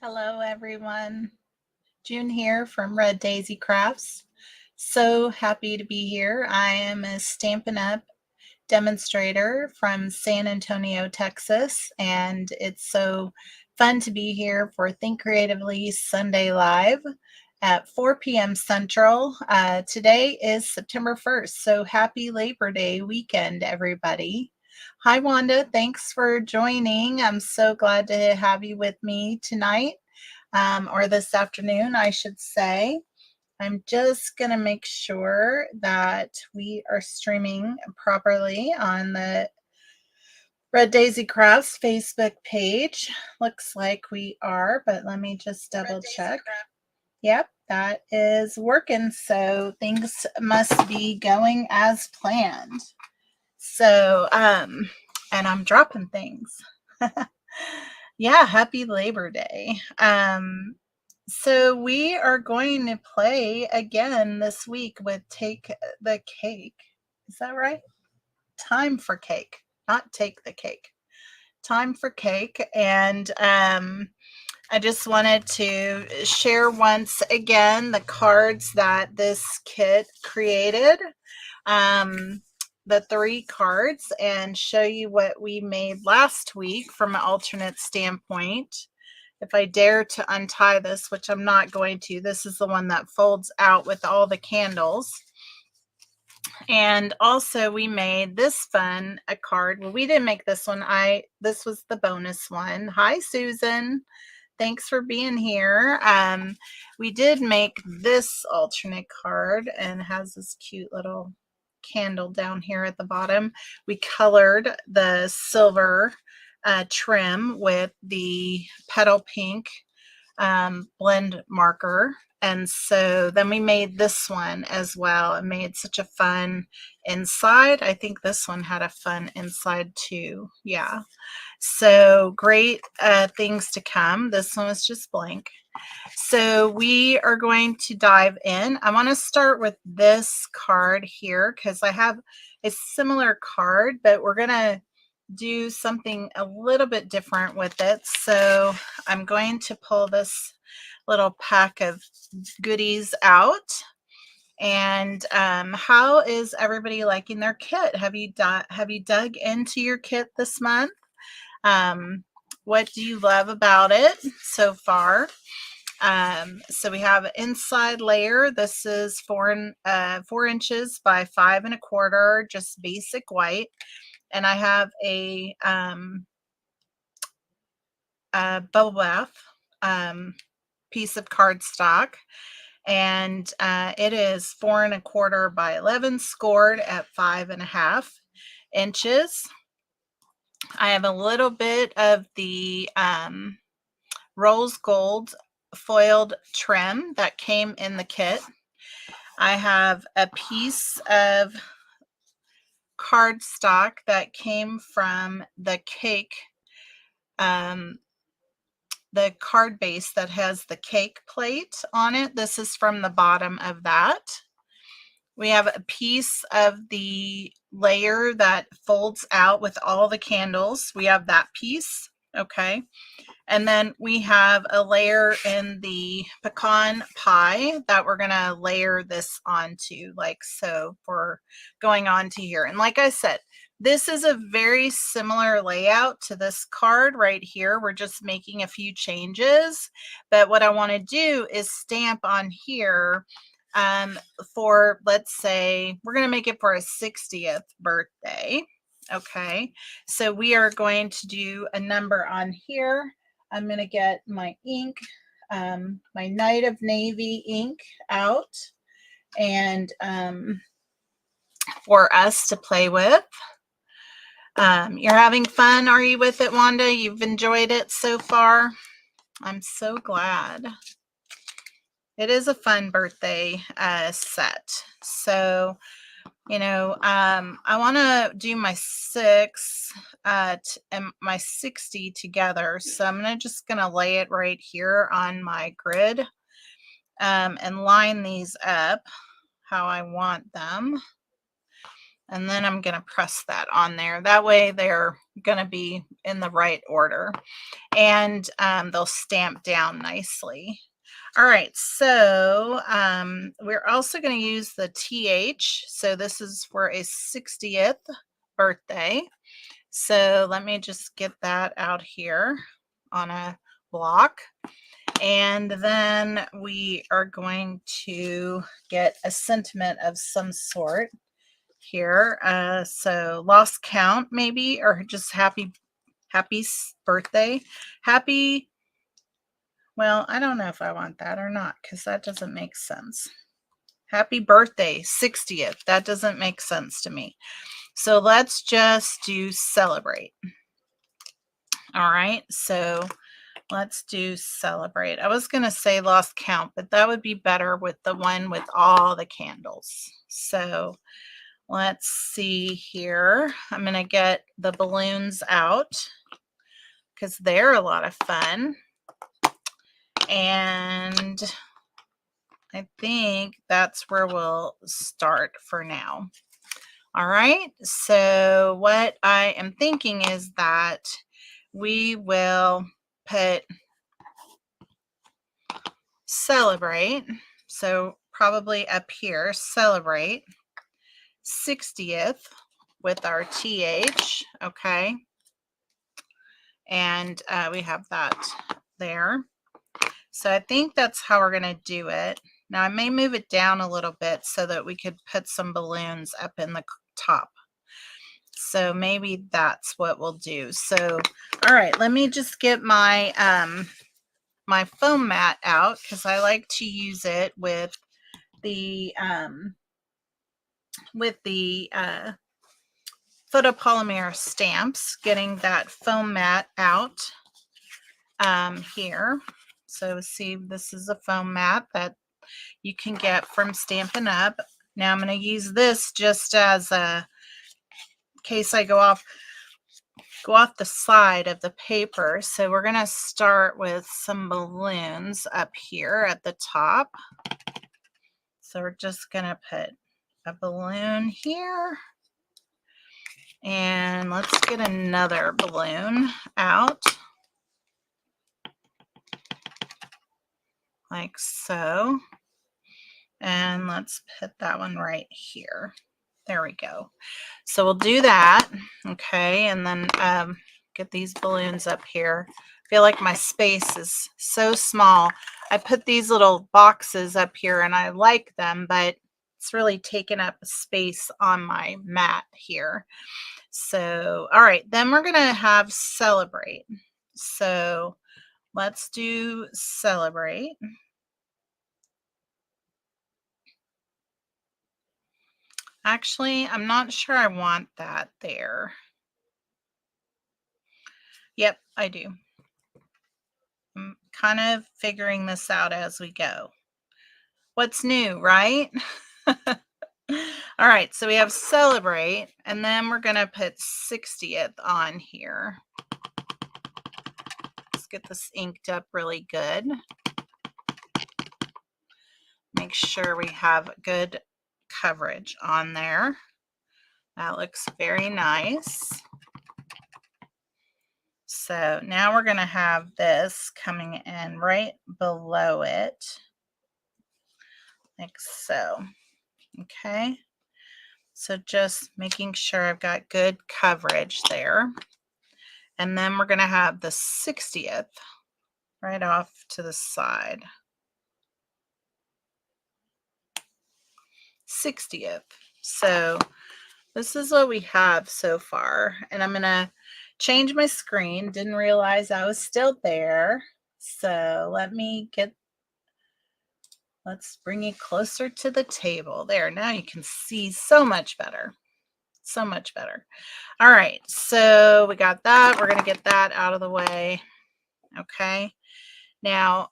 Hello, everyone. June here from Red Daisy Crafts. So happy to be here. I am a Stampin' Up! Demonstrator from San Antonio, Texas, and it's so fun to be here for Think Creatively Sunday Live at 4 p.m. Central. Today is September 1st, so happy Labor Day weekend, everybody. Hi, Wanda. Thanks for joining. I'm so glad to have you with me tonight, or this afternoon, I should say. I'm just going to make sure that we are streaming properly on the Red Daisy Crafts Facebook page. Looks like we are, but let me just double check. Yep, that is working. So things must be going as planned. So, and I'm dropping things. Yeah, happy Labor Day. So we are going to play again this week with Take the Cake. Is that right? Time for Cake, not Take the Cake. Time for Cake. And I just wanted to share once again the cards that this kit created. The 3 cards, and show you what we made last week from an alternate standpoint. If I dare to untie this, which I'm not going to, this is the one that folds out with all the candles. And also we made this fun a card. Well, we didn't make this one. This was the bonus one. Hi, Susan. Thanks for being here. We did make this alternate card, and it has this cute little candle down here at the bottom. We colored the silver trim with the petal pink blend marker. And so then we made this one as well. It made such a fun inside. I think this one had a fun inside too. Yeah. So great things to come. This one was just blank. So we are going to dive in. I want to start with this card here because I have a similar card, but we're going to do something a little bit different with it. So I'm going to pull this little pack of goodies out. And how is everybody liking their kit? Have you dug into your kit this month? What do you love about it so far? So we have an inside layer. This is 4 inches by 5 1/4, just basic white. And I have a bubble bath piece of cardstock, and it is 4 1/4 by 11, scored at 5 1/2 inches. I have a little bit of the rose gold foiled trim that came in the kit. I have a piece of cardstock that came from the cake, the card base that has the cake plate on it. This is from the bottom of that. We have a piece of the layer that folds out with all the candles. We have that piece, okay? And then we have a layer in the pecan pie that we're gonna layer this onto, like so, for going on to here. And like I said, this is a very similar layout to this card right here. We're just making a few changes. But what I want to do is stamp on here for, let's say, we're going to make it for a 60th birthday. Okay, so we are going to do a number on here. I'm going to get my ink, my Night of Navy ink out, and for us to play with. You're having fun, are you, with it, Wanda? You've enjoyed it so far? I'm so glad. It is a fun birthday set. So, you know, I want to do my 6 and my 60 together. So I'm just going to lay it right here on my grid and line these up how I want them. And then I'm going to press that on there. That way they're going to be in the right order. and they'll stamp down nicely. All right, so we're also going to use the TH. So this is for a 60th birthday. So let me just get that out here on a block. And then we are going to get a sentiment of some sort here. So lost count maybe, or just happy birthday. Happy, well, I don't know if I want that or not, because that doesn't make sense. Happy birthday, 60th. That doesn't make sense to me. So let's just do celebrate. All right, so let's do celebrate. I was going to say lost count, but that would be better with the one with all the candles. So let's see here. I'm going to get the balloons out because they're a lot of fun. And I think that's where we'll start for now. All right, so what I am thinking is that we will put celebrate, so probably up here, celebrate 60th with our TH, okay? And we have that there. So I think that's how we're going to do it. Now I may move it down a little bit so that we could put some balloons up in the top. So maybe that's what we'll do. So, all right, let me just get my my foam mat out because I like to use it with the photopolymer stamps. Getting that foam mat out here. So see, this is a foam mat that you can get from Stampin' Up. Now I'm going to use this just as a case I go off the side of the paper. So we're going to start with some balloons up here at the top. So we're just going to put a balloon here. And let's get another balloon out. Like so. And let's put that one right here. There we go. So we'll do that, okay, and then get these balloons up here. I feel like my space is so small. I put these little boxes up here and I like them, but it's really taken up space on my mat here. So, all right, then we're going to have celebrate. So let's do celebrate. Actually, I'm not sure I want that there. Yep, I do. I'm kind of figuring this out as we go. What's new, right? All right, so we have celebrate, and then we're going to put 60th on here. Let's get this inked up really good. Make sure we have good coverage on there. That looks very nice. So now we're going to have this coming in right below it, like so. Okay, so just making sure I've got good coverage there. And then we're going to have the 60th right off to the side. 60th. So this is what we have so far. And I'm going to change my screen. Didn't realize I was still there. So let's bring you closer to the table. There, now you can see so much better. So much better. All right, so we got that. We're going to get that out of the way. Okay. Now,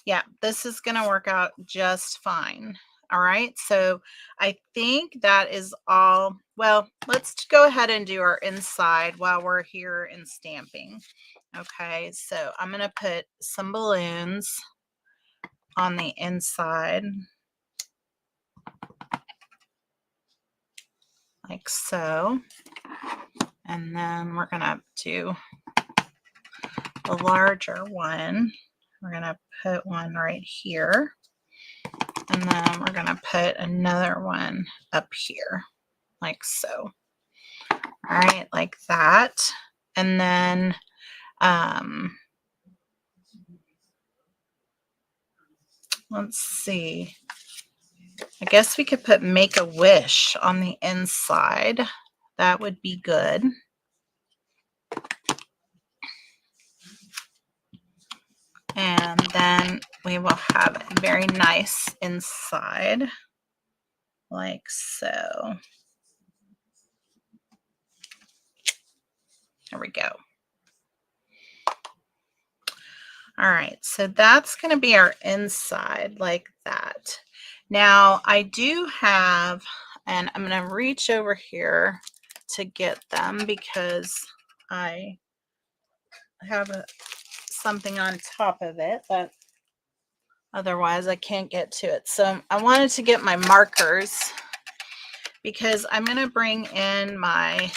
yeah, this is going to work out just fine. All right, so I think that is all. Well, let's go ahead and do our inside while we're here in stamping. Okay, so I'm going to put some balloons on the inside. Like so. And then we're going to do the larger one. We're going to put one right here. And then we're going to put another one up here, like so. All right, like that. And then let's see. I guess we could put Make a Wish on the inside. That would be good. And then we will have it very nice inside, like so. There we go. All right, so that's going to be our inside, like that. Now I do have, and I'm going to reach over here to get them because I have something on top of it, but otherwise I can't get to it. So I wanted to get my markers because I'm going to bring in my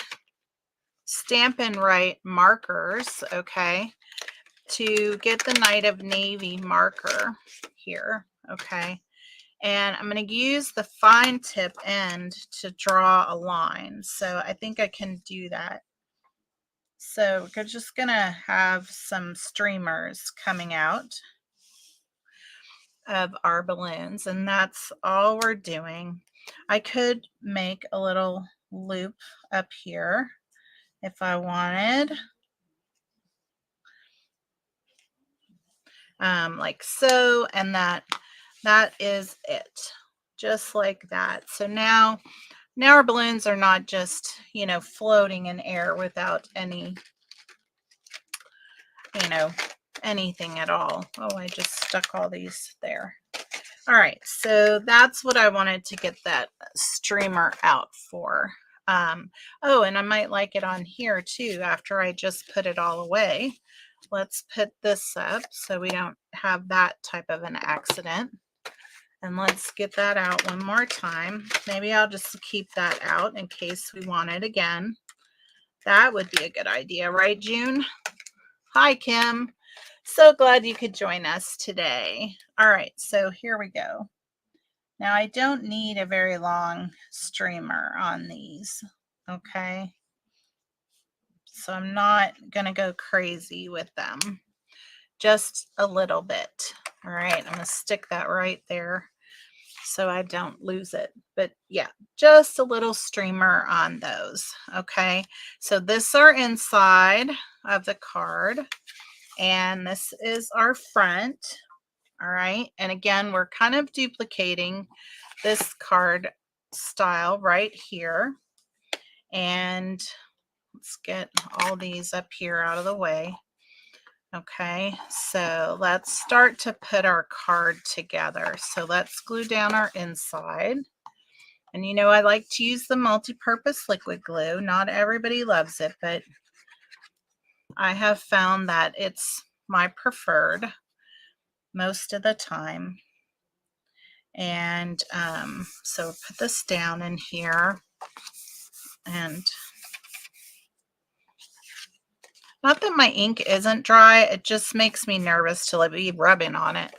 Stampin' Write markers, okay, to get the Night of Navy marker here, okay. And I'm going to use the fine tip end to draw a line. So I think I can do that. So we're just going to have some streamers coming out of our balloons, and that's all we're doing. I could make a little loop up here if I wanted, like so, and that is it, just like that. So now our balloons are not just, you know, floating in air without any, you know, anything at all. Oh, I just stuck all these there. All right, so that's what I wanted to get that streamer out for. Oh, and I might like it on here too after I just put it all away. Let's put this up so we don't have that type of an accident. And let's get that out one more time. Maybe I'll just keep that out in case we want it again. That would be a good idea, right, June? Hi, Kim. So glad you could join us today. All right, so here we go. Now I don't need a very long streamer on these, okay? So I'm not gonna go crazy with them, just a little bit. All right, I'm gonna stick that right there so I don't lose it. But yeah, just a little streamer on those, okay? So this is our inside of the card, and this is our front. All right, and again, we're kind of duplicating this card style right here. And let's get all these up here out of the way. Okay, so let's start to put our card together. So let's glue down our inside. And you know, I like to use the multi-purpose liquid glue. Not everybody loves it, but I have found that it's my preferred most of the time. And so put this down in here, and not that my ink isn't dry, it just makes me nervous to be rubbing on it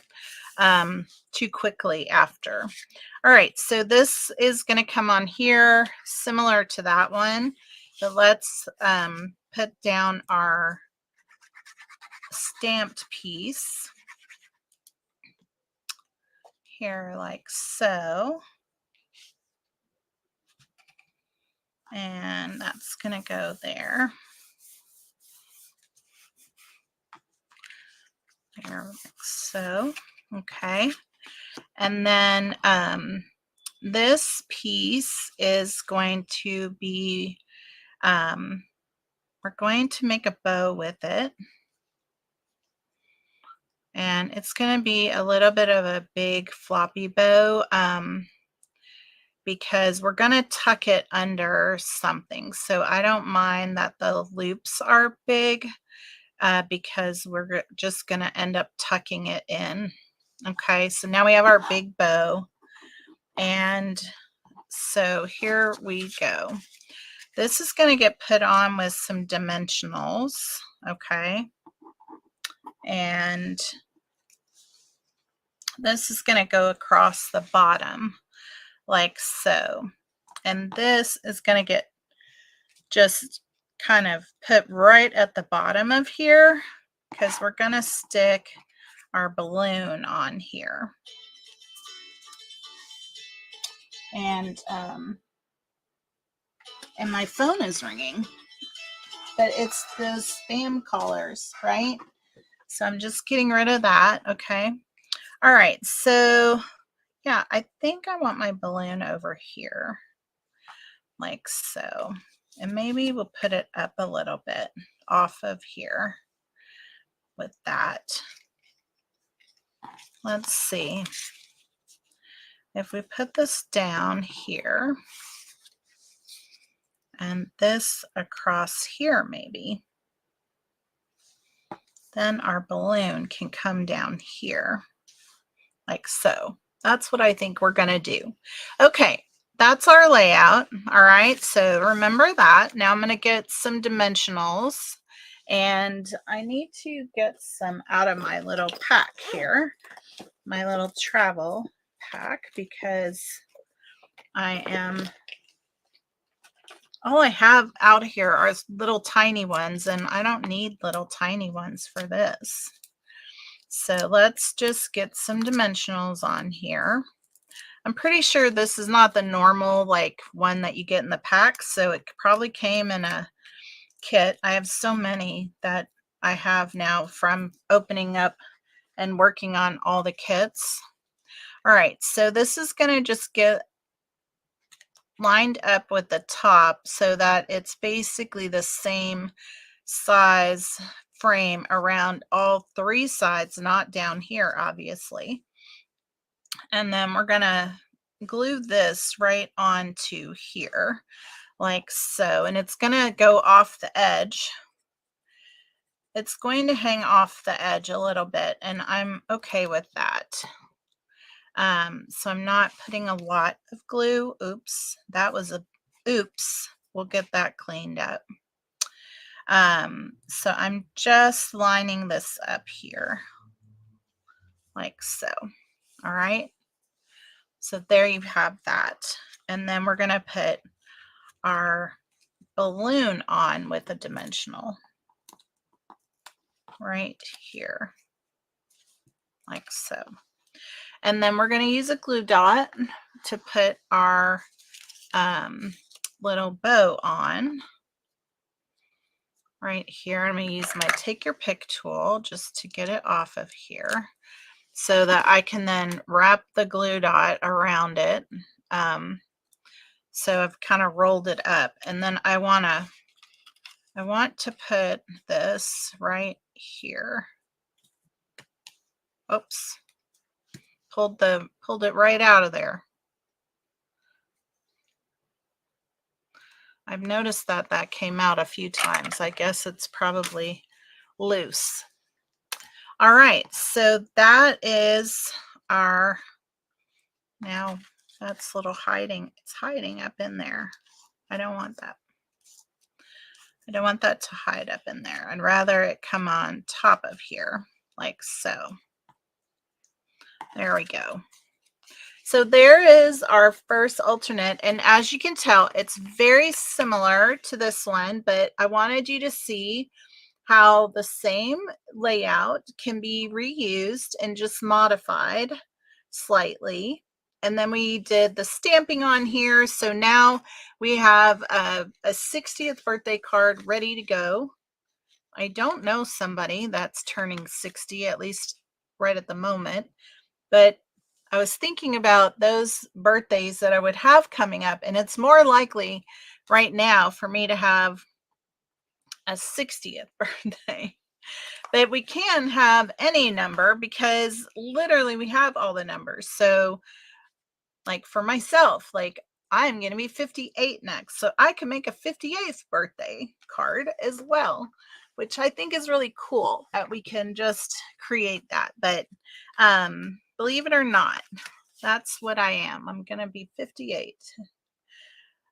too quickly after. All right, so this is going to come on here similar to that one, but let's put down our stamped piece here like so. And that's going to go there. There, like so. Okay. And then this piece is going to be, we're going to make a bow with it. And it's going to be a little bit of a big floppy bow because we're going to tuck it under something. So I don't mind that the loops are big because we're just going to end up tucking it in. Okay, so now we have our big bow. And so here we go. This is going to get put on with some dimensionals, okay? And this is going to go across the bottom like so. And this is going to get just kind of put right at the bottom of here because we're going to stick our balloon on here. And my phone is ringing, but it's those spam callers, right? So I'm just getting rid of that, okay? All right, so yeah, I think I want my balloon over here, like so. And maybe we'll put it up a little bit off of here with that. Let's see. If we put this down here and this across here maybe, then our balloon can come down here like so. That's what I think we're going to do. Okay, that's our layout. All right, so remember that. Now I'm going to get some dimensionals, and I need to get some out of my little pack here, my little travel pack, because all I have out here are little tiny ones, and I don't need little tiny ones for this. So let's just get some dimensionals on here. I'm pretty sure this is not the normal like one that you get in the pack, so it probably came in a kit. I have so many that I have now from opening up and working on all the kits. All right, so this is going to just get lined up with the top so that it's basically the same size frame around all three sides, not down here, obviously. And then we're going to glue this right onto here like so, and it's going to go off the edge. It's going to hang off the edge a little bit, and I'm okay with that. So I'm not putting a lot of glue. Oops, that was a oops. We'll get that cleaned up. So I'm just lining this up here like so. All right, so there you have that. And then we're going to put our balloon on with a dimensional right here like so. And then we're going to use a glue dot to put our little bow on right here. I'm going to use my take your pick tool just to get it off of here so that I can then wrap the glue dot around it. So I've kind of rolled it up, and then I want to put this right here. Oops. Pulled it right out of there. I've noticed that came out a few times. I guess it's probably loose. All right, so that is our, now that's a little hiding. It's hiding up in there. I don't want that. I don't want that to hide up in there. I'd rather it come on top of here like so. There we go. So there is our first alternate, and as you can tell, it's very similar to this one, but I wanted you to see how the same layout can be reused and just modified slightly. And then we did the stamping on here. So now we have a 60th birthday card ready to go. I don't know somebody that's turning 60, at least right at the moment, but I was thinking about those birthdays that I would have coming up, and it's more likely right now for me to have a 60th birthday. But we can have any number because literally we have all the numbers. So like for myself, like I'm going to be 58 next. So I can make a 58th birthday card as well, which I think is really cool that we can just create that. But believe it or not, that's what I am. I'm going to be 58.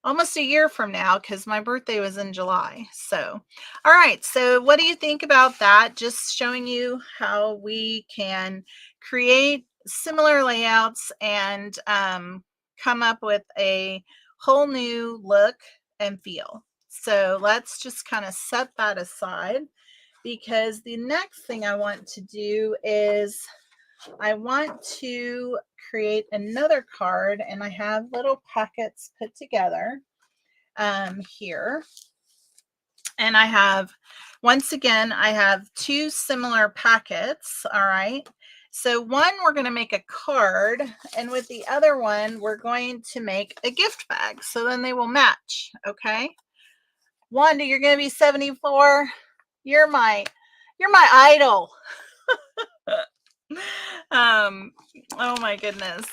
almost a year from now, because my birthday was in July. So, all right. So what do you think about that? Just showing you how we can create similar layouts and come up with a whole new look and feel. So let's just kind of set that aside, because the next thing I want to do is I want to create another card, and I have little pockets put together here. And I have, once again, I have two similar packets. All right. So one, we're going to make a card, and with the other one, we're going to make a gift bag. So then they will match. Okay. Wanda, you're going to be 74. You're my idol. Oh my goodness.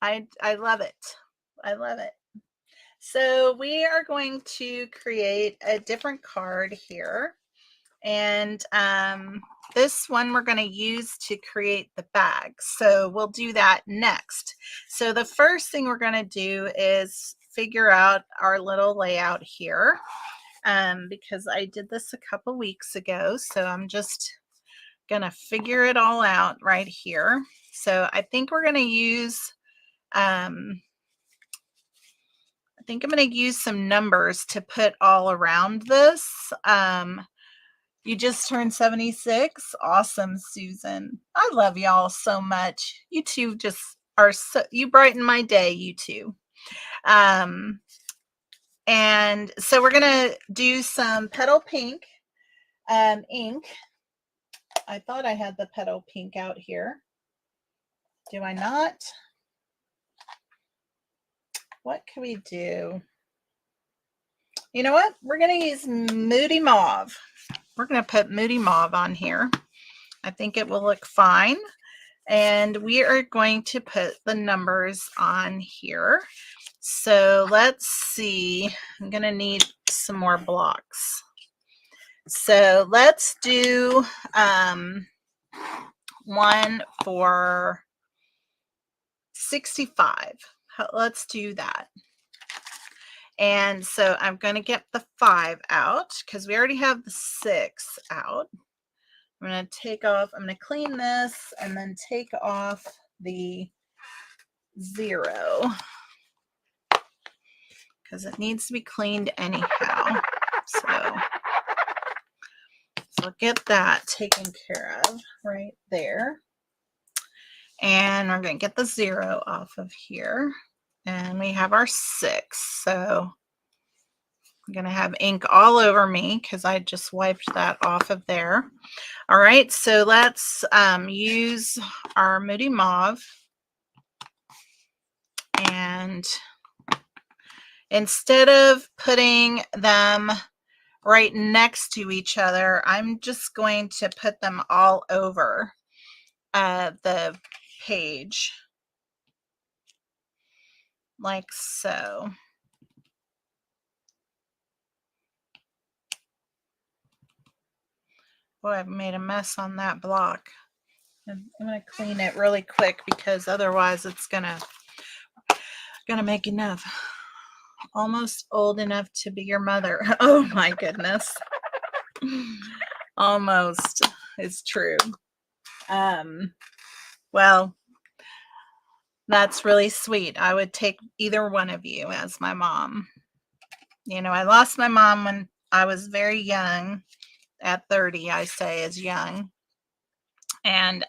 I love it. I love it. So we are going to create a different card here. And this one we're going to use to create the bag. So we'll do that next. So the first thing we're going to do is figure out our little layout here, because I did this a couple weeks ago. So I'm just going to figure it all out right here. So I think we're going to use, I think I'm going to use some numbers to put all around this. You just turned 76. Awesome, Susan. I love y'all so much. You two just are so, you brighten my day, you two. And so we're going to do some petal pink ink. I thought I had the petal pink out here. Do I not? What can we do? You know what? We're going to use Moody Mauve. We're going to put Moody Mauve on here. I think it will look fine. And we are going to put the numbers on here. So let's see. I'm going to need some more blocks. So let's do one for 65. Let's do that. And so I'm going to get the 5 out, because we already have the 6 out. I'm going to take off, I'm going to clean this and then take off the 0, because it needs to be cleaned anyhow. So get that taken care of right there. And we're going to get the 0 off of here. And we have our 6. So I'm going to have ink all over me because I just wiped that off of there. All right, so let's use our Moody Mauve. And instead of putting them right next to each other, I'm just going to put them all over the page, like so. Boy, I've made a mess on that block. I'm going to clean it really quick, because otherwise it's gonna make enough. Almost old enough to be your mother. Oh my goodness. Almost is true. Well, that's really sweet. I would take either one of you as my mom. You know, I lost my mom when I was very young. At 30, I say is young. And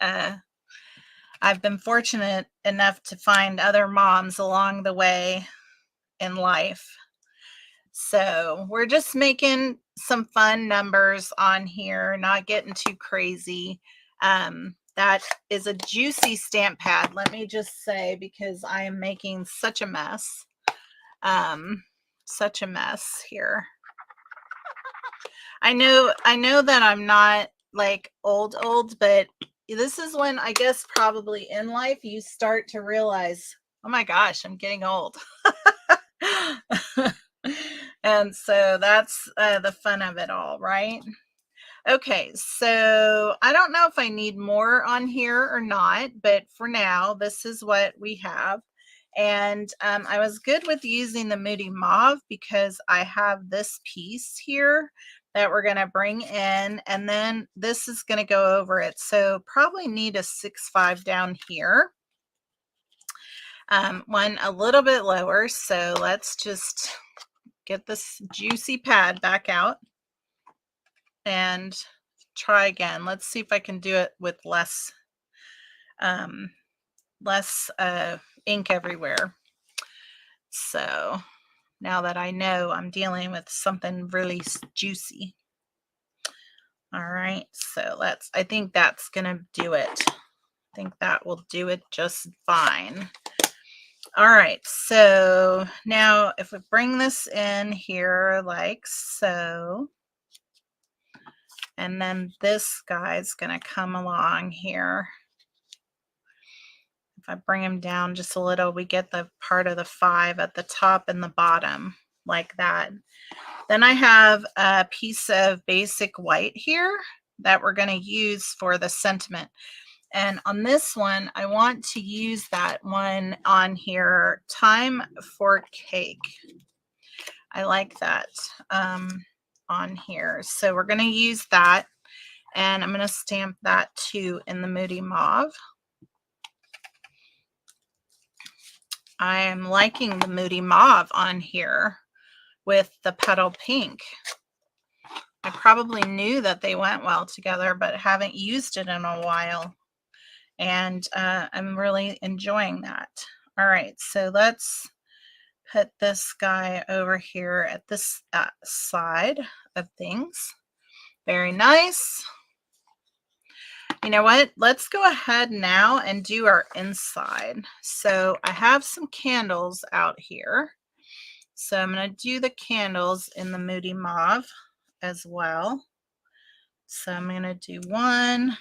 I've been fortunate enough to find other moms along the way in life. So we're just making some fun numbers on here, not getting too crazy. That is a juicy stamp pad, let me just say, because I am making such a mess. Such a mess here. I know that I'm not like old, but this is when, I guess, probably in life you start to realize, oh my gosh, I'm getting old. And so that's the fun of it all, right? Okay, so I don't know if I need more on here or not, but for now, this is what we have. And I was good with using the Moody Mauve because I have this piece here that we're going to bring in, and then this is going to go over it. So probably need a 6.5 down here. One a little bit lower. So let's just get this juicy pad back out and try again. Let's see if I can do it with less ink everywhere. So now that I know I'm dealing with something really juicy. All right, so I think that's gonna do it. I think that will do it just fine. All right, so now if we bring this in here like so, and then this guy's gonna come along here. If I bring him down just a little, we get the part of the 5 at the top and the bottom like that. Then I have a piece of basic white here that we're going to use for the sentiment. And on this one, I want to use that one on here, Time for Cake. I like that on here. So we're going to use that, and I'm going to stamp that too in the Moody Mauve. I am liking the Moody Mauve on here with the Petal Pink. I probably knew that they went well together, but haven't used it in a while. And I'm really enjoying that. All right, so let's put this guy over here at this side of things. Very nice. You know what? Let's go ahead now and do our inside. So I have some candles out here. So I'm going to do the candles in the Moody Mauve as well. So I'm going to do 1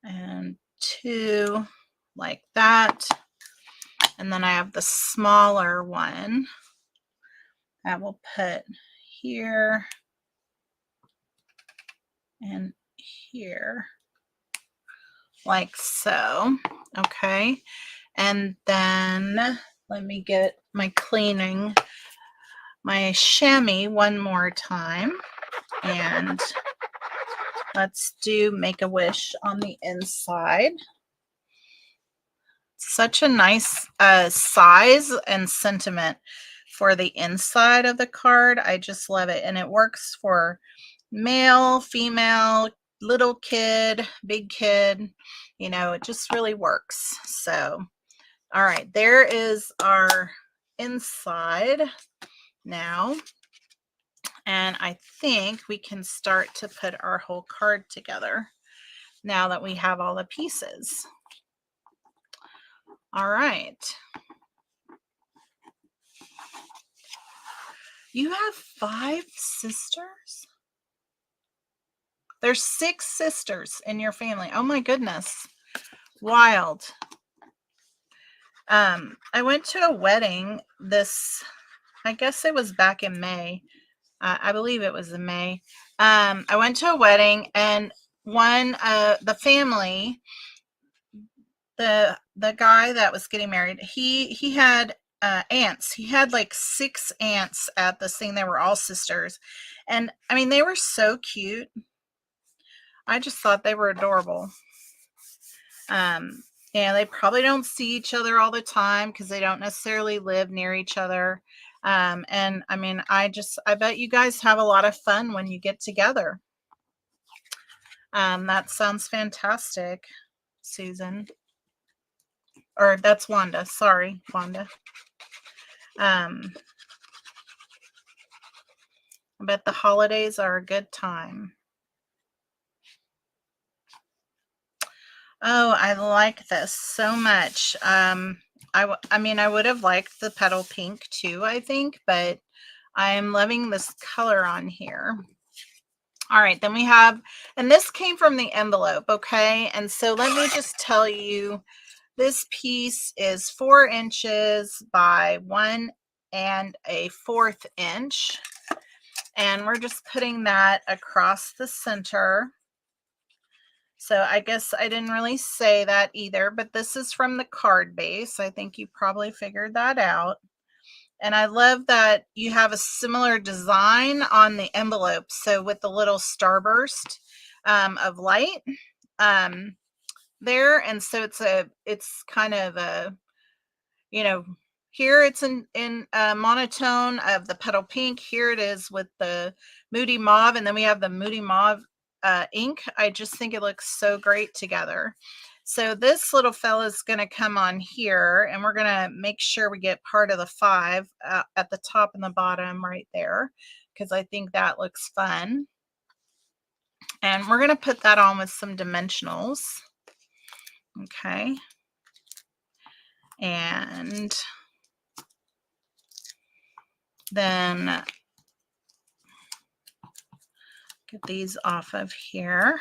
and 2 like that. And then I have the smaller one that we'll put here and here like so. Okay. And then let me get my cleaning, my chamois one more time. And let's do Make-A-Wish on the inside. Such a nice size and sentiment for the inside of the card. I just love it. And it works for male, female, little kid, big kid. You know, it just really works. So, all right, there is our inside now. And I think we can start to put our whole card together now that we have all the pieces. All right. You have 5 sisters? There's 6 sisters in your family. Oh my goodness. Wild. I went to a wedding I guess it was back in May. I believe it was in May. I went to a wedding, and the family, the guy that was getting married, he had aunts. He had like 6 aunts at this thing. They were all sisters, and I mean, they were so cute. I just thought they were adorable. Yeah, they probably don't see each other all the time because they don't necessarily live near each other. And I mean, I bet you guys have a lot of fun when you get together. That sounds fantastic, Susan. Or that's Wanda. Sorry, Wanda. I bet the holidays are a good time. Oh, I like this so much. I mean, I would have liked the Petal Pink too, I think, but I am loving this color on here. All right, then we have, and this came from the envelope, okay? And so let me just tell you, this piece is 4 inches by 1 1/4 inch. And we're just putting that across the center So I guess I didn't really say that either, but this is from the card base. I think you probably figured that out. And I love that you have a similar design on the envelope. So with the little starburst of light there. And so it's kind of a, you know, here it's in monotone of the petal pink. Here it is with the moody mauve. And then we have the moody mauve ink. I just think it looks so great together. So this little fella is going to come on here, and we're going to make sure we get part of the 5 at the top and the bottom right there, because I think that looks fun. And we're going to put that on with some dimensionals. Okay. And then get these off of here.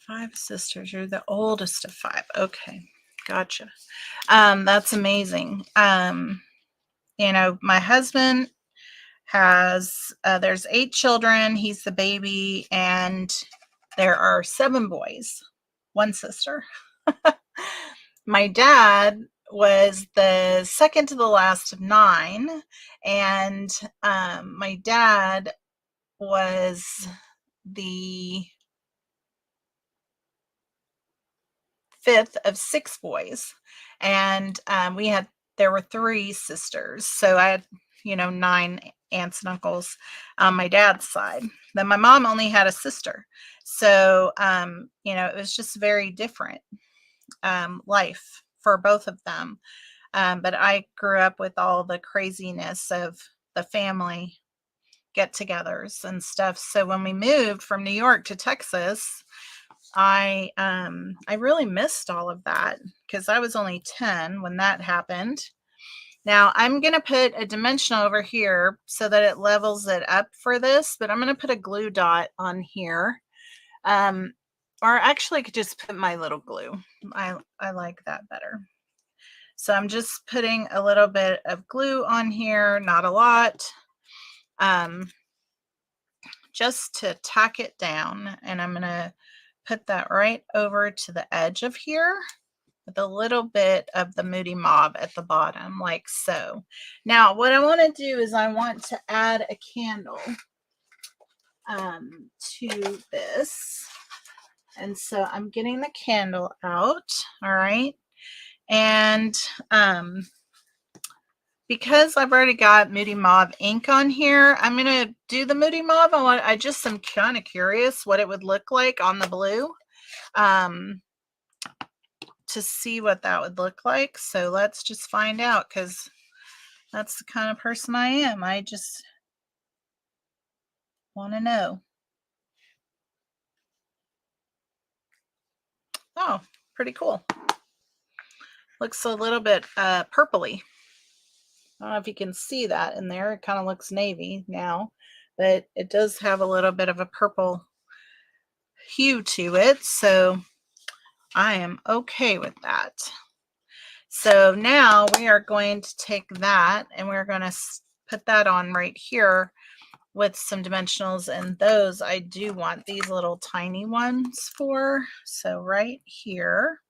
Five sisters. You're the oldest of 5. Okay, gotcha. That's amazing. You know, my husband has, there's 8 children. He's the baby, and there are 7 boys, 1 sister. My dad was the second to the last of 9, and my dad was the 5th of 6 boys, and there were 3 sisters, so I had, you know, 9 aunts and uncles on my dad's side. Then my mom only had a sister, so you know, it was just very different life for both of them. But I grew up with all the craziness of the family get-togethers and stuff. So when we moved from New York to Texas, I really missed all of that, because I was only 10 when that happened. Now I'm going to put a dimensional over here so that it levels it up for this, but I'm going to put a glue dot on here. Or actually I could just put my little glue. I like that better. So I'm just putting a little bit of glue on here, not a lot, just to tack it down. And I'm going to put that right over to the edge of here with a little bit of the moody mauve at the bottom, like so. Now what I want to do is I want to add a candle to this. And so I'm getting the candle out. All right. And because I've already got moody mauve ink on here, I'm going to do the moody mauve. I just am kind of curious what it would look like on the blue, to see what that would look like. So let's just find out, because that's the kind of person I am. I just want to know. Oh, pretty cool. Looks a little bit purpley. I don't know if you can see that in there. It kind of looks navy now, but it does have a little bit of a purple hue to it. So I am okay with that. So now we are going to take that and we're going to put that on right here with some dimensionals, and those I do want these little tiny ones for. So right here,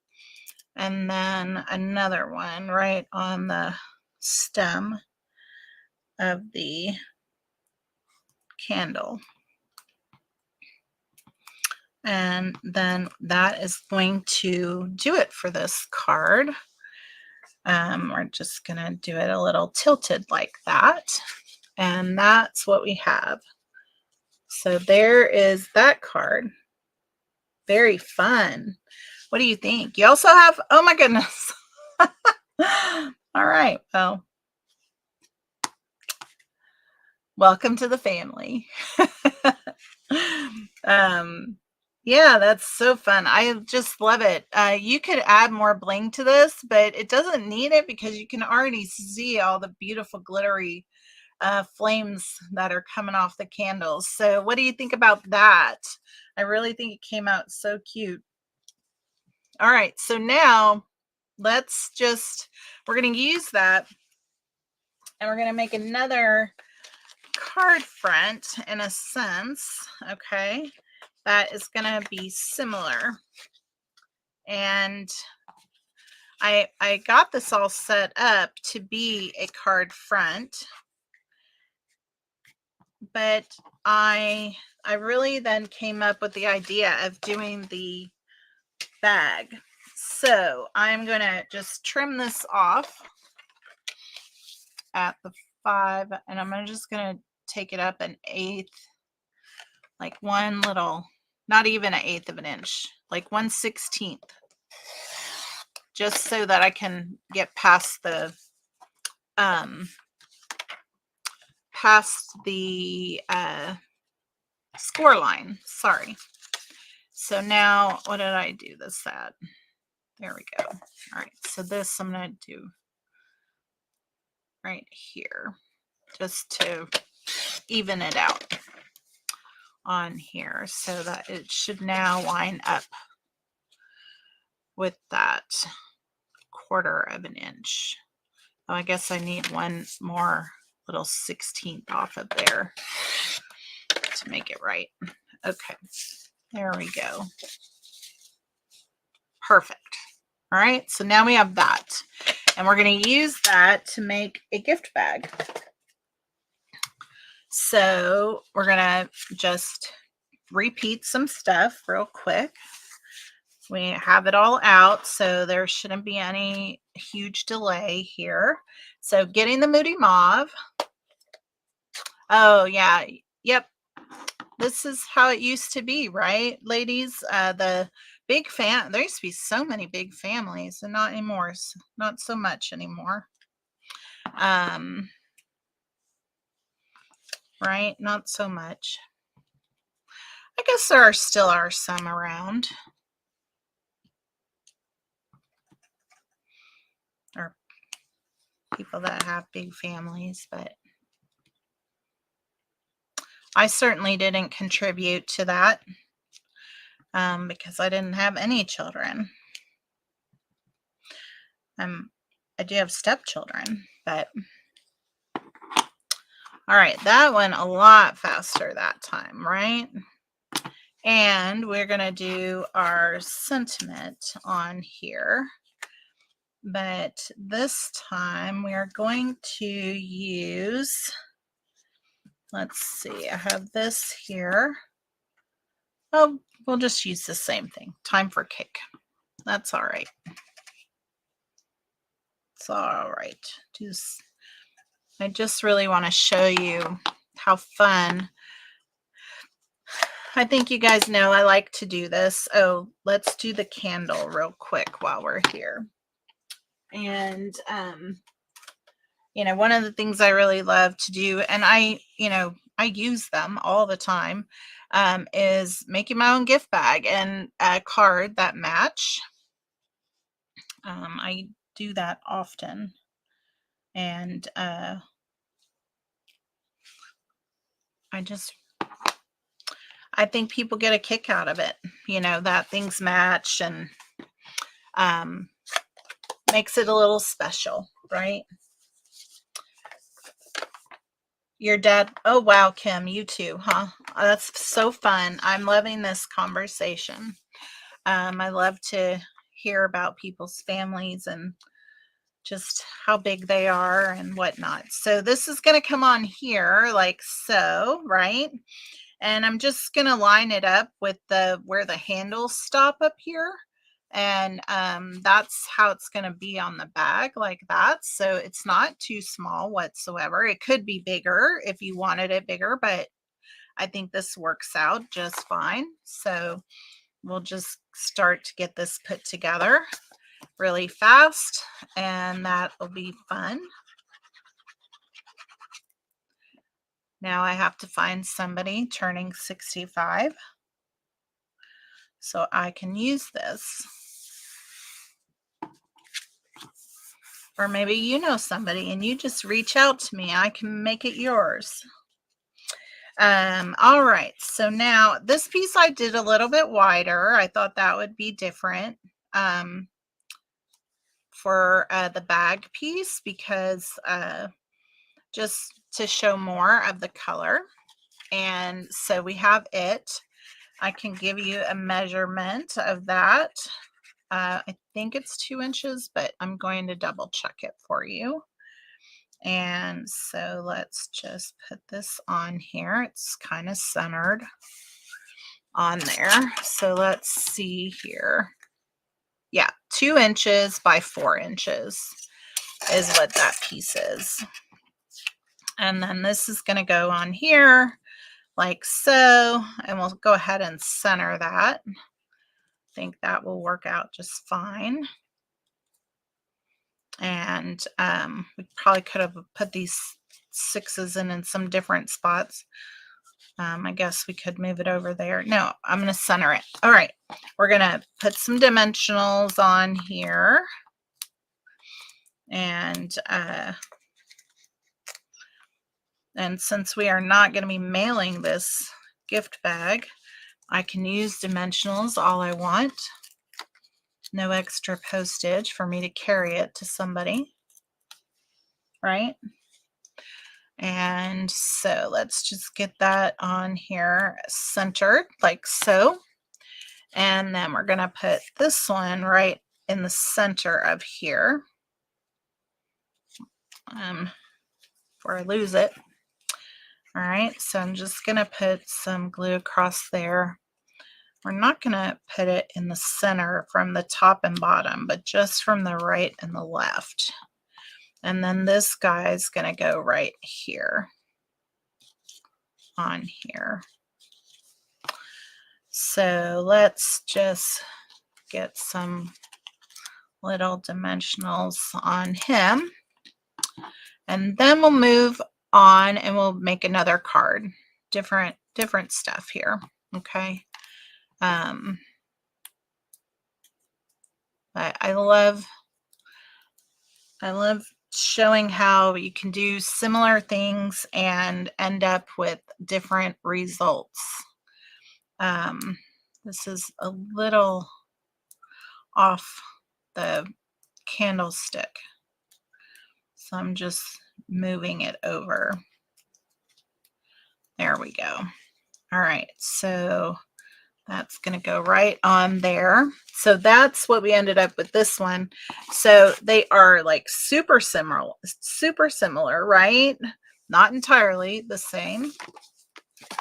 and then another one right on the stem of the candle. And then that is going to do it for this card. We're just going to do it a little tilted like that. And that's what we have. So there is that card. Very fun. What do you think? You also have, oh my goodness. All right. Well, welcome to the family. Yeah, that's so fun. I just love it. You could add more bling to this, but it doesn't need it because you can already see all the beautiful glittery flames that are coming off the candles. So what do you think about that? I really think it came out so cute. All right, so now we're going to use that and we're going to make another card front in a sense, okay, that is going to be similar. And I got this all set up to be a card front, but I really then came up with the idea of doing the bag. So I'm going to just trim this off at the 5, and I'm just going to take it up an 1/8, like one little, not even an 1/8 of an inch, like 1/16, just so that I can get past the score line. Sorry. So now, what did I do this at? There we go. All right, so this I'm going to do right here just to even it out on here so that it should now line up with that 1/4 of an inch. Oh, I guess I need one more little 16th off of there to make it right. Okay, there we go. Perfect. All right, so now we have that, and we're going to use that to make a gift bag. So we're going to just repeat some stuff real quick. We have it all out, so there shouldn't be any huge delay here. So getting the Moody Mauve. Oh, yeah. Yep. This is how it used to be, right, ladies? The big there used to be so many big families, and not anymore. Not so much anymore. Right? Not so much. I guess there still are some around. Or people that have big families, but I certainly didn't contribute to that because I didn't have any children. I do have stepchildren, but all right, that went a lot faster that time, right? And we're going to do our sentiment on here. But this time we are going to use, let's see, I have this here. Oh, we'll just use the same thing. Time for cake. That's all right. It's all right. I just really want to show you how fun. I think you guys know I like to do this. Oh, let's do the candle real quick while we're here. And, you know, one of the things I really love to do, and I use them all the time, is making my own gift bag and a card that match. I do that often. And I think people get a kick out of it, you know, that things match and makes it a little special, right? Your dad, oh wow, Kim, you too, huh? Oh, that's so fun. I'm loving this conversation. I love to hear about people's families and just how big they are and whatnot. So this is going to come on here like so, right? And I'm just going to line it up with where the handles stop up here. And that's how it's going to be on the bag, like that. So it's not too small whatsoever. It could be bigger if you wanted it bigger, but I think this works out just fine. So we'll just start to get this put together really fast, and that will be fun. Now I have to find somebody turning 65 so I can use this. Or maybe you know somebody and you just reach out to me. I can make it yours. All right, so now this piece I did a little bit wider. I thought that would be different for the bag piece because just to show more of the color. And so we have it. I can give you a measurement of that. I think it's 2 inches, but I'm going to double check it for you. And so let's just put this on here. It's kind of centered on there. So let's see here. Yeah, 2 inches by 4 inches is what that piece is. And then this is going to go on here like so, and we'll go ahead and center that. I think that will work out just fine. And we probably could have put these 6s in some different spots. I guess we could move it over there. No, I'm going to center it. All right, we're going to put some dimensionals on here. And since we are not going to be mailing this gift bag, I can use dimensionals all I want. No extra postage for me to carry it to somebody, right? And so let's just get that on here centered like so. And then we're going to put this one right in the center of here. Before I lose it. All right, so I'm just going to put some glue across there. We're not going to put it in the center from the top and bottom, but just from the right and the left. And then this guy is going to go right here on here. So let's just get some little dimensionals on him. And then we'll move on and we'll make another card. Different stuff here. Okay. But I love showing how you can do similar things and end up with different results. This is a little off the candlestick, so I'm just moving it over. There we go. All right, so that's going to go right on there. So that's what we ended up with this one. So they are like super similar, right? Not entirely the same.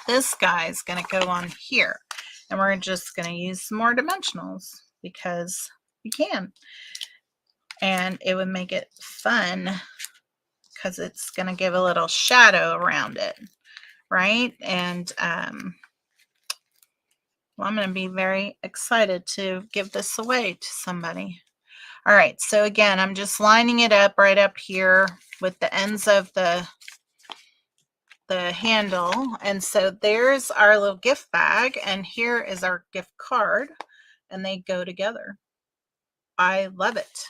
This guy is going to go on here, and we're just going to use some more dimensionals because we can. And it would make it fun because it's going to give a little shadow around it, right? And well, I'm going to be very excited to give this away to somebody. All right, so again, I'm just lining it up right up here with the ends of the handle. And so there's our little gift bag, and here is our gift card, and they go together. I love it.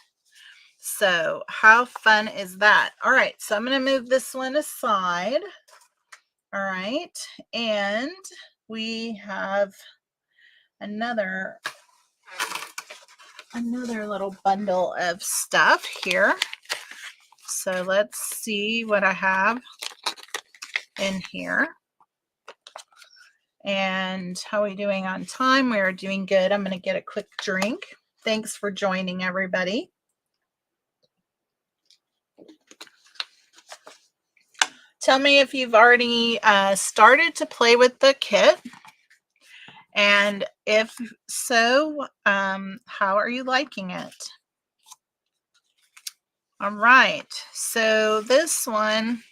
So how fun is that? All right, so I'm going to move this one aside. All right, and we have another little bundle of stuff here. So let's see what I have in here. And how are we doing on time? We are doing good. I'm going to get a quick drink. Thanks for joining, everybody. Tell me if you've already started to play with the kit. And if so, how are you liking it? All right, so this one,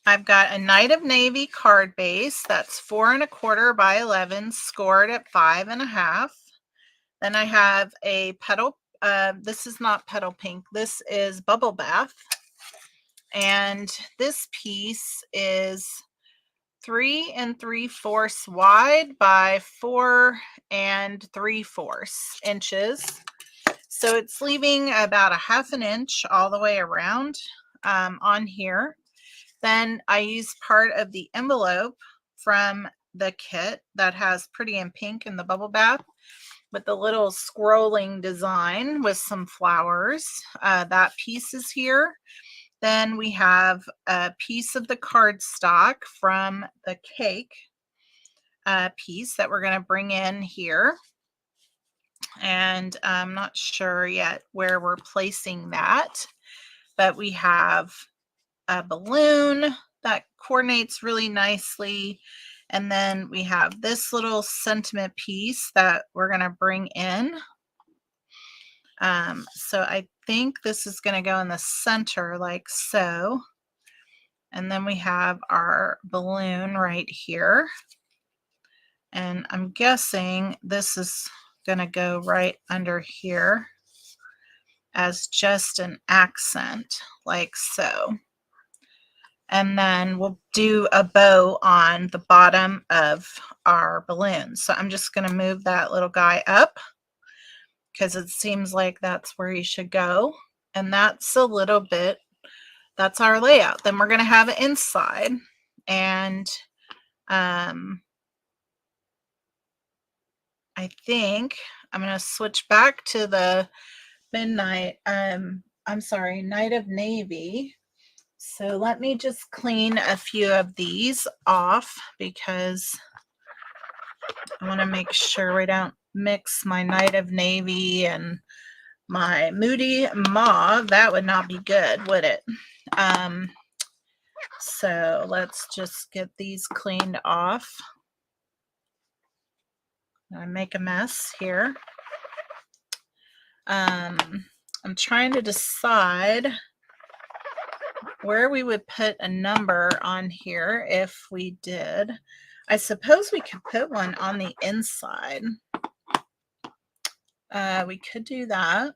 I've got a Knight of Navy card base. That's 4 1/4 by 11, scored at 5 1/2. Then I have a petal. This is not petal pink. This is Bubble Bath. And this piece is 3 3/4 wide by 4 3/4 inches. So it's leaving about 1/2 inch all the way around on here. Then I used part of the envelope from the kit that has Pretty in Pink in the Bubble Bath with the little scrolling design with some flowers. That piece is here. Then we have a piece of the cardstock from the cake piece that we're going to bring in here. And I'm not sure yet where we're placing that, but we have a balloon that coordinates really nicely. And then we have this little sentiment piece that we're going to bring in. So I think this is going to go in the center like so. And then we have our balloon right here. And I'm guessing this is going to go right under here as just an accent like so. And then we'll do a bow on the bottom of our balloon. So I'm just going to move that little guy up because it seems like that's where he should go. And that's a little bit, that's our layout. Then we're going to have it inside. And I think I'm going to switch back to the midnight, I'm sorry, Night of Navy. So let me just clean a few of these off because I want to make sure we don't mix my Night of Navy and my Moody Mauve. That would not be good, would it? So let's just get these cleaned off. I make a mess here. I'm trying to decide where we would put a number on here if we did. I suppose we could put one on the inside. We could do that.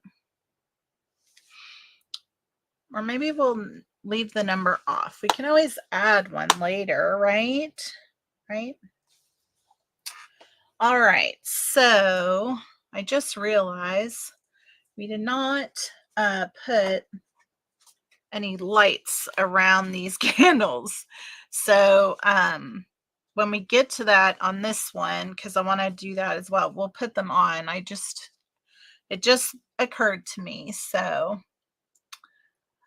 Or maybe we'll leave the number off. We can always add one later, right? Right? All right, so I just realized we did not put any lights around these candles. So when we get to that on this one, because I want to do that as well, we'll put them on. It just occurred to me. So,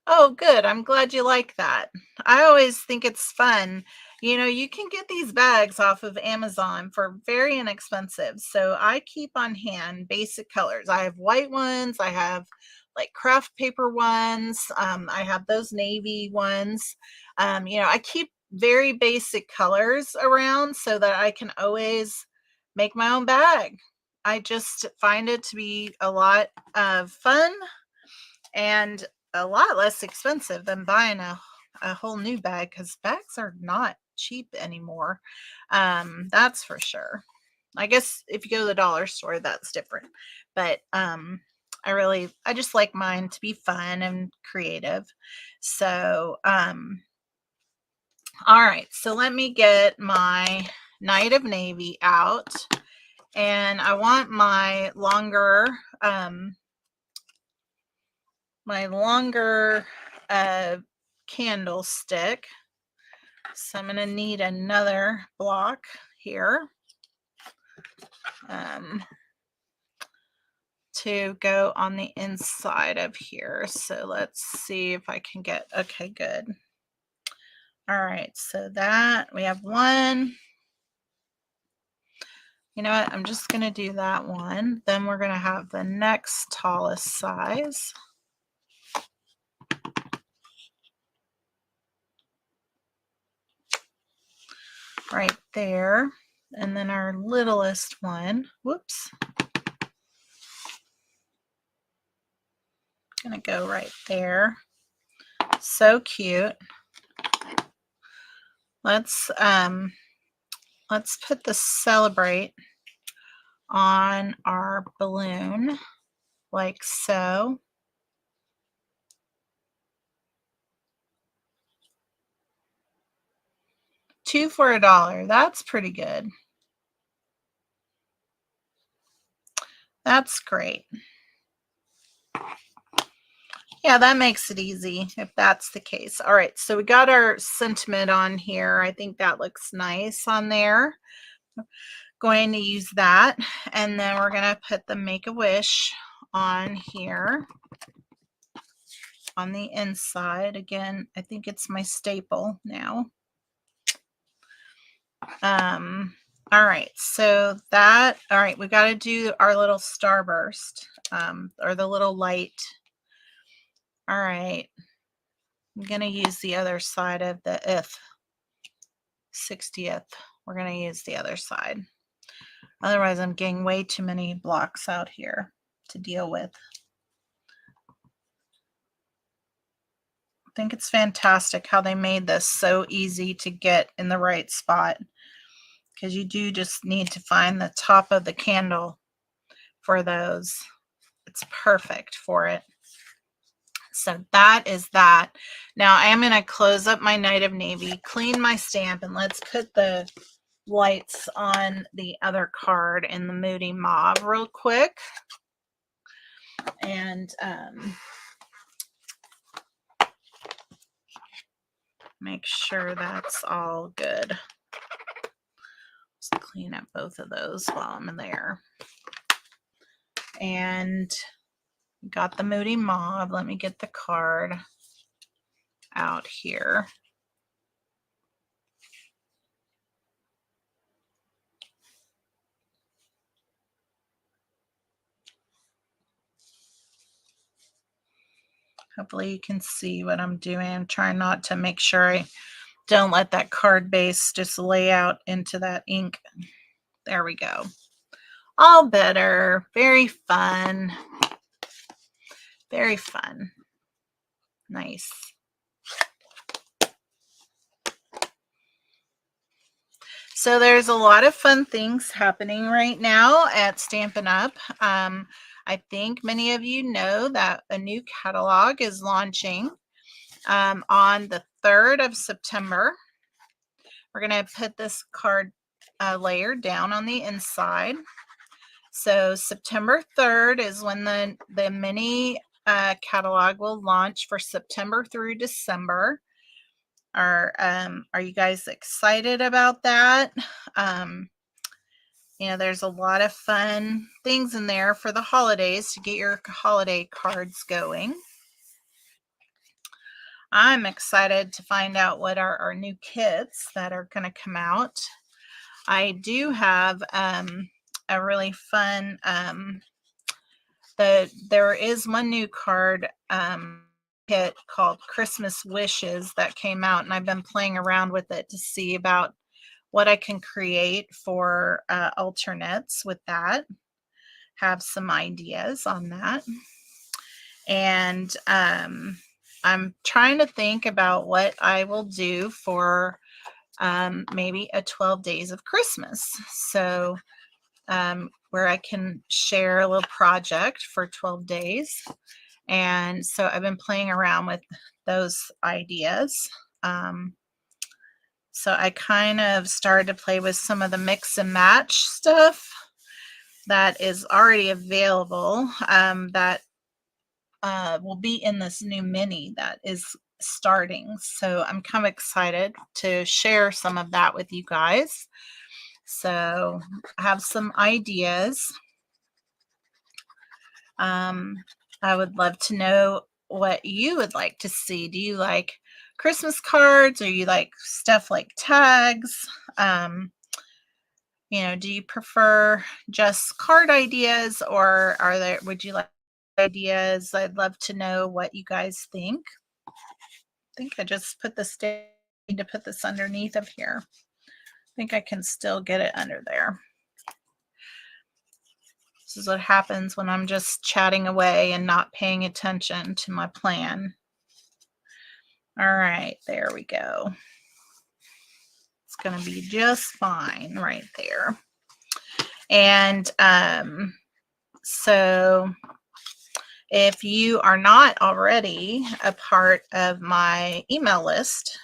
oh, good. I'm glad you like that. I always think it's fun. You know, you can get these bags off of Amazon for very inexpensive. So I keep on hand basic colors. I have white ones. I have like craft paper ones. I have those navy ones. You know, I keep very basic colors around so that I can always make my own bag. I just find it to be a lot of fun and a lot less expensive than buying a whole new bag, because bags are not cheap anymore. That's for sure. I guess if you go to the dollar store, that's different. But I just like mine to be fun and creative. So, all right. So let me get my Night of Navy out. And I want my longer candlestick. So I'm going to need another block here to go on the inside of here. So let's see if I can get, okay, good. All right, so that we have one. You know what? I'm just going to do that one. Then we're going to have the next tallest size. Right there. And then our littlest one. Whoops. Gonna go right there. So cute. Let's put the Celebrate on our balloon like so. $2 for $1. That's pretty good. That's great. Yeah, that makes it easy if that's the case. All right, so we got our sentiment on here. I think that looks nice on there. Going to use that, and then we're going to put the Make-A-Wish on here. on the inside. Again, I think it's my staple now. All right, so that, all right, we got to do our little starburst, or the little light. All right, I'm going to use the other side of the 60th. We're going to use the other side. Otherwise, I'm getting way too many blocks out here to deal with. I think it's fantastic how they made this so easy to get in the right spot, because you do just need to find the top of the candle for those. It's perfect for it. So that is that. Now I am going to close up my Night of Navy, clean my stamp, and let's put the lights on the other card in the Moody Mauve real quick. And make sure that's all good. Just clean up both of those while I'm in there. And got the Moody Mauve. Let me get the card out here. Hopefully you can see what I'm doing. I'm trying not to make sure I don't let that card base just lay out into that ink. There we go. All better. Very fun. Very fun. Nice. So there's a lot of fun things happening right now at Stampin' Up. I think many of you know that a new catalog is launching on the 3rd of September. We're going to put this card layer down on the inside. So September 3rd is when the mini catalog will launch for September through December. Are you guys excited about that? You know, there's a lot of fun things in there for the holidays to get your holiday cards going. I'm excited to find out what are our new kits that are going to come out. I do have a really fun, there is one new card kit called Christmas Wishes that came out, and I've been playing around with it to see about what I can create for alternates with that. Have some ideas on that. And I'm trying to think about what I will do for maybe a 12 days of Christmas. So where I can share a little project for 12 days. And so I've been playing around with those ideas. So I kind of started to play with some of the mix and match stuff that is already available, that will be in this new mini that is starting. So I'm kind of excited to share some of that with you guys. So I have some ideas. I would love to know what you would like to see. Do you like Christmas cards, or you like stuff like tags? You know, do you prefer just card ideas, or would you like ideas? I'd love to know what you guys think. I think I just put this down. I need to put this underneath of here. I think I can still get it under there. This is what happens when I'm just chatting away and not paying attention to my plan. All right, there we go. It's going to be just fine right there. And so if you are not already a part of my email list,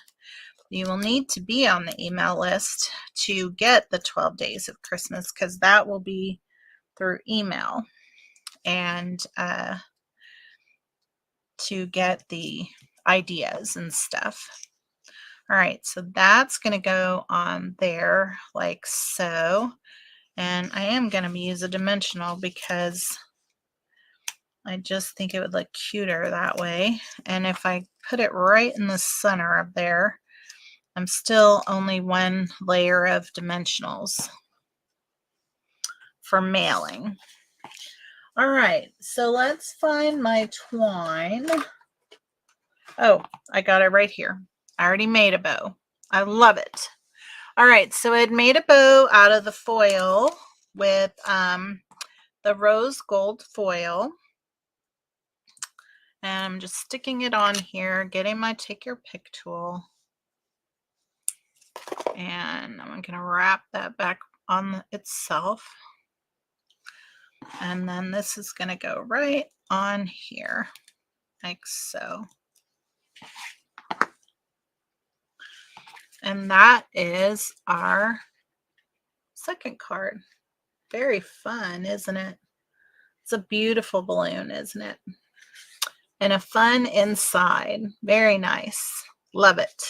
you will need to be on the email list to get the 12 days of Christmas, because that will be through email, and to get the ideas and stuff. All right, so that's going to go on there like so. And I am going to use a dimensional because I just think it would look cuter that way. And if I put it right in the center of there, I'm still only one layer of dimensionals for mailing. All right, so let's find my twine. Oh, I got it right here. I already made a bow. I love it. All right, so I'd made a bow out of the foil with the rose gold foil. And I'm just sticking it on here, getting my take your pick tool. And I'm going to wrap that back on itself. And then this is going to go right on here, like so. And that is our second card. Very fun, isn't it? It's a beautiful balloon, isn't it? And a fun inside. Very nice. Love it.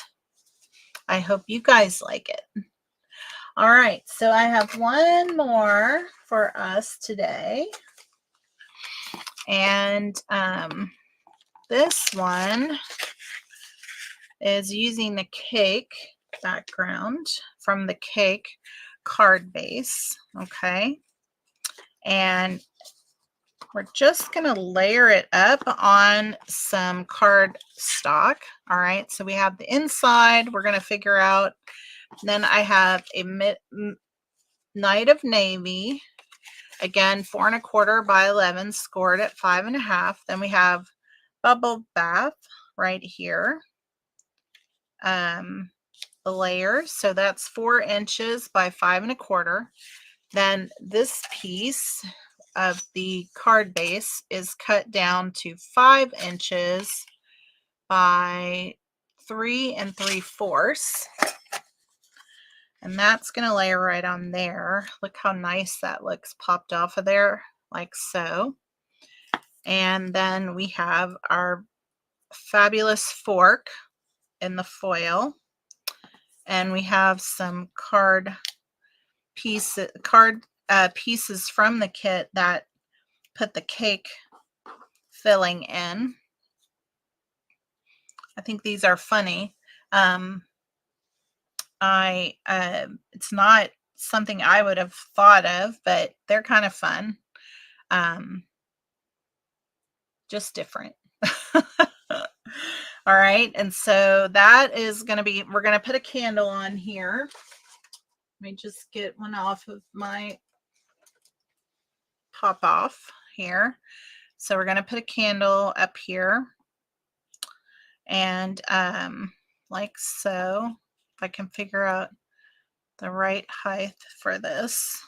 I hope you guys like it. All right, so I have one more for us today. And this one is using the cake background from the cake card base, okay? And we're just going to layer it up on some card stock, all right? So we have the inside, we're going to figure out. Then I have a Night of Navy, again, 4 1/4 by 11, scored at 5 1/2. Then we have Bubble Bath right here. The layers, so that's 4 inches by 5 1/4. Then this piece of the card base is cut down to 5 inches by 3 3/4. And that's going to layer right on there. Look how nice that looks popped off of there, like so. And then we have our fabulous fork in the foil. And we have some card pieces from the kit that put the cake filling in. I think these are funny. It's not something I would have thought of, but they're kind of fun. Just different. All right, and so that is going to be, we're going to put a candle on here. Let me just get one off of my pop off here. So we're going to put a candle up here, and like so. If I can figure out the right height for this.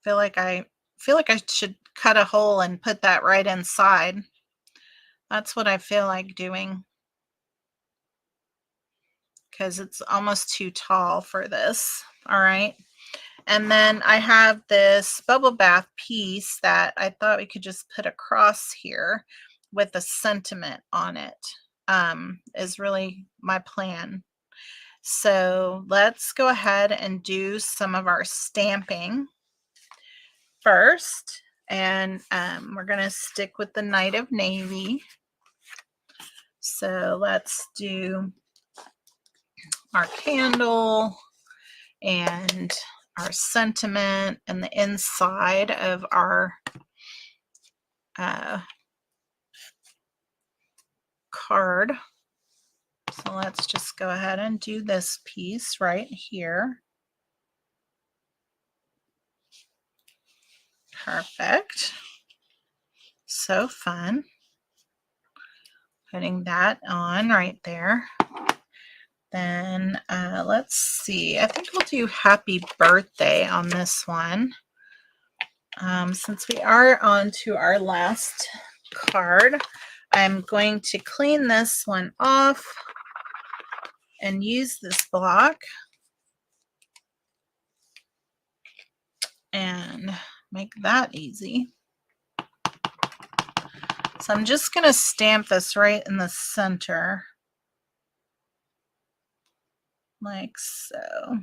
I feel like I should cut a hole and put that right inside. That's what I feel like doing, because it's almost too tall for this. All right. And then I have this bubble bath piece that I thought we could just put across here with a sentiment on it, is really my plan. So let's go ahead and do some of our stamping first. And we're going to stick with the Night of Navy. So let's do our candle and our sentiment and the inside of our card. So let's just go ahead and do this piece right here. Perfect. So fun. Putting that on right there. Then let's see. I think we'll do Happy Birthday on this one. Since we are on to our last card, I'm going to clean this one off and use this block and make that easy. So I'm just going to stamp this right in the center, like so.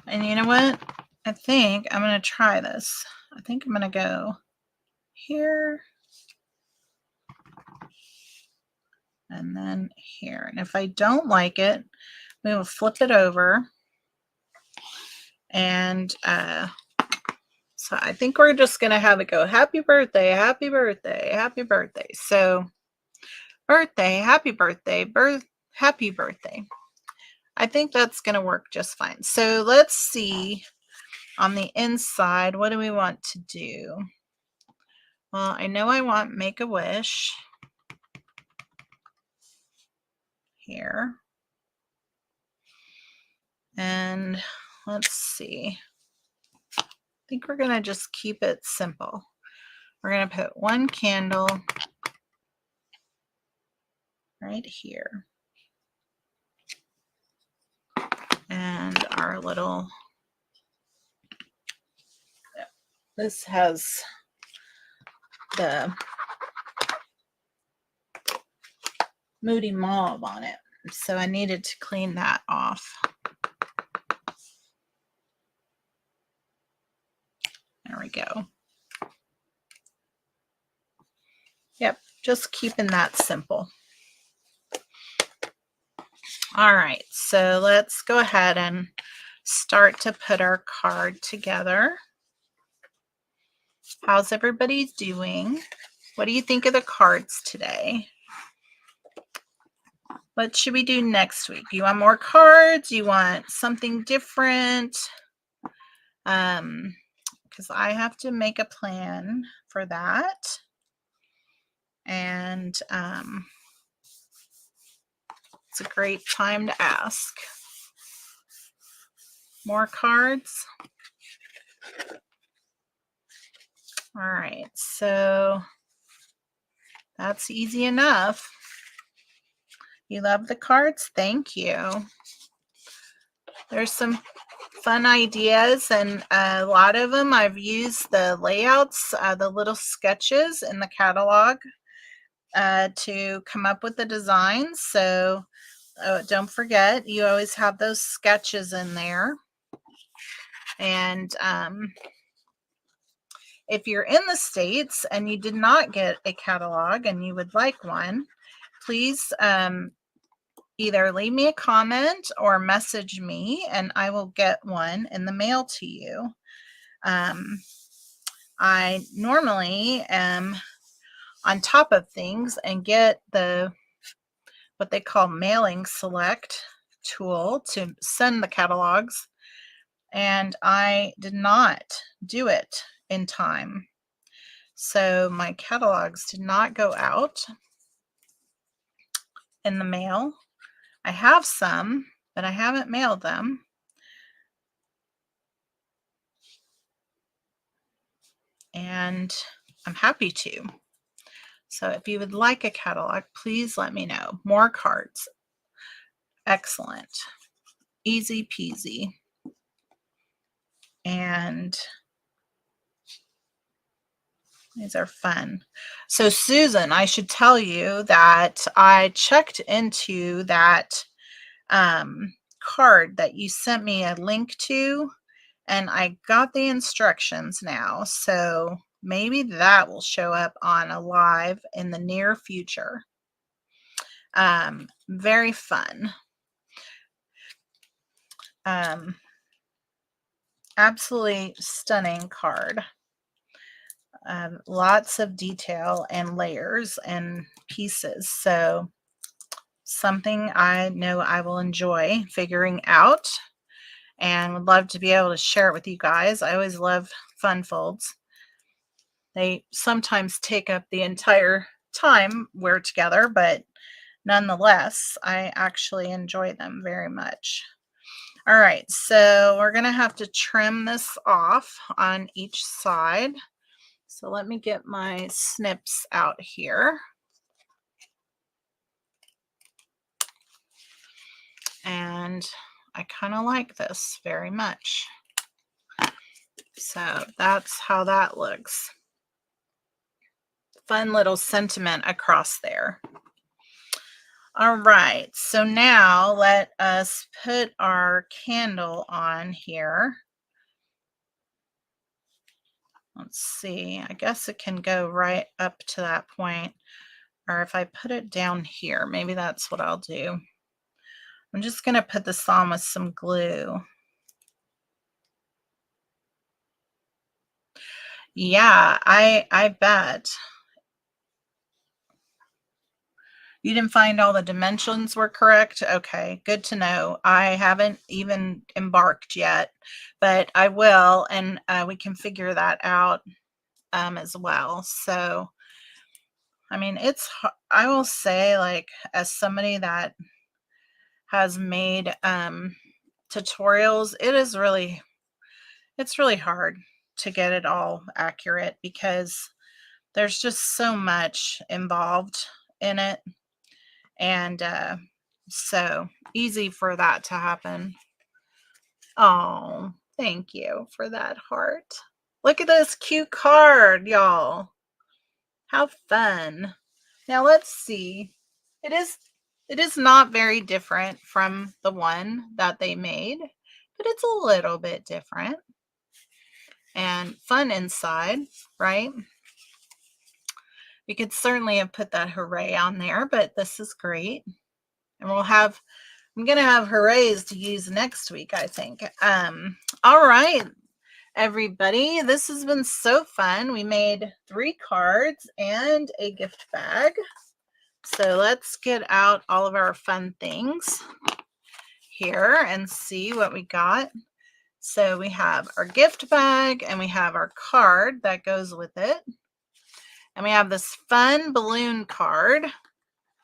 And you know what? I think I'm going to try this. I think I'm going to go here and then here. And if I don't like it, we will flip it over. And so I think we're just going to have it go, happy birthday, happy birthday, happy birthday. So birthday, happy birthday, happy birthday. I think that's going to work just fine. So let's see on the inside, what do we want to do? Well, I know I want make a wish here. And let's see. I think we're going to just keep it simple. We're going to put one candle right here. And our little, this has the Moody Mauve on it. So I needed to clean that off. There we go. Yep, just keeping that simple. All right, so let's go ahead and start to put our card together. How's everybody doing? What do you think of the cards today? What should we do next week? You want more cards? You want something different? Because I have to make a plan for that. And it's a great time to ask. More cards? All right, so that's easy enough. You love the cards? Thank you. There's some fun ideas, and a lot of them I've used the layouts, the little sketches in the catalog to come up with the designs. So don't forget, you always have those sketches in there. And if you're in the States and you did not get a catalog and you would like one, please either leave me a comment or message me and I will get one in the mail to you. I normally am on top of things and get the what they call mailing select tool to send the catalogs, and I did not do it in time. So my catalogs did not go out in the mail. I have some, but I haven't mailed them. And I'm happy to. So if you would like a catalog, please let me know. More cards. Excellent. Easy peasy. And these are fun. So Susan, I should tell you that I checked into that card that you sent me a link to, and I got the instructions now. So maybe that will show up on a live in the near future. Very fun. Absolutely stunning card. Lots of detail and layers and pieces. So something I know I will enjoy figuring out and would love to be able to share it with you guys. I always love fun folds. They sometimes take up the entire time we're together, but nonetheless, I actually enjoy them very much. All right, so we're going to have to trim this off on each side. So let me get my snips out here. And I kind of like this very much. So that's how that looks. Fun little sentiment across there. All right, so now let us put our candle on here. Let's see, I guess it can go right up to that point. Or if I put it down here, maybe that's what I'll do. I'm just going to put this on with some glue. Yeah, I bet. You didn't find all the dimensions were correct? Okay, good to know. I haven't even embarked yet, but I will, and we can figure that out as well. So, I mean, I will say, like, as somebody that has made tutorials, it's really hard to get it all accurate because there's just so much involved in it. And so easy for that to happen. Oh, thank you for that heart. Look at this cute card, y'all. How fun. Now let's see. It is not very different from the one that they made, but it's a little bit different. And fun inside, right? We could certainly have put that hooray on there, but this is great. And I'm going to have hoorays to use next week, I think. All right, everybody. This has been so fun. We made 3 cards and a gift bag. So let's get out all of our fun things here and see what we got. So we have our gift bag and we have our card that goes with it. And we have this fun balloon card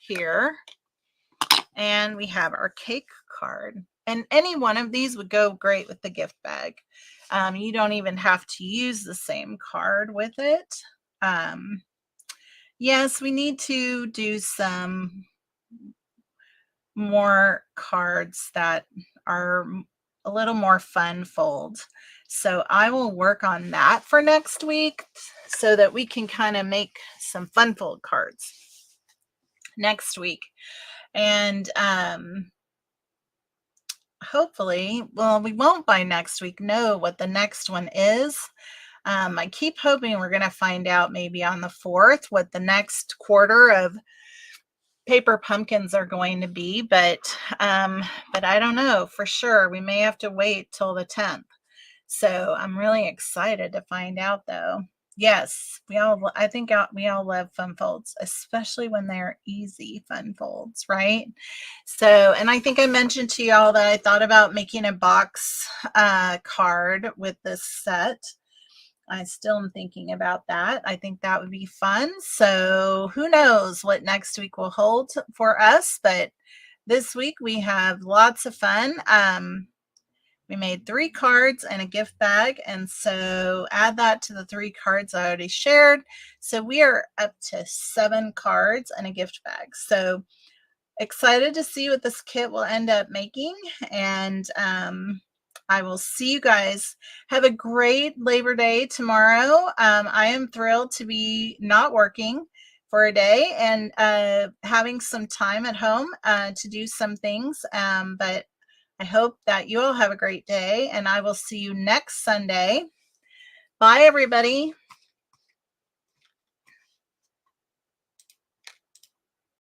here. And we have our cake card. And any one of these would go great with the gift bag. You don't even have to use the same card with it. Yes, we need to do some more cards that are a little more fun folds. So I will work on that for next week so that we can kind of make some fun fold cards next week. And hopefully, well, we won't by next week know what the next one is. I keep hoping we're going to find out maybe on the 4th what the next quarter of paper pumpkins are going to be, but I don't know for sure. We may have to wait till the 10th. So I'm really excited to find out, though. Yes, I think we all love fun folds, especially when they're easy fun folds, right? So, and I think I mentioned to y'all that I thought about making a box card with this set. I still am thinking about that. I think that would be fun. So who knows what next week will hold for us, but this week we have lots of fun. We made 3 cards and a gift bag, and so add that to the 3 cards I already shared. So we are up to 7 cards and a gift bag. So excited to see what this kit will end up making, and I will see you guys. Have a great Labor Day tomorrow. I am thrilled to be not working for a day and having some time at home to do some things, but I hope that you all have a great day, and I will see you next Sunday. Bye, everybody.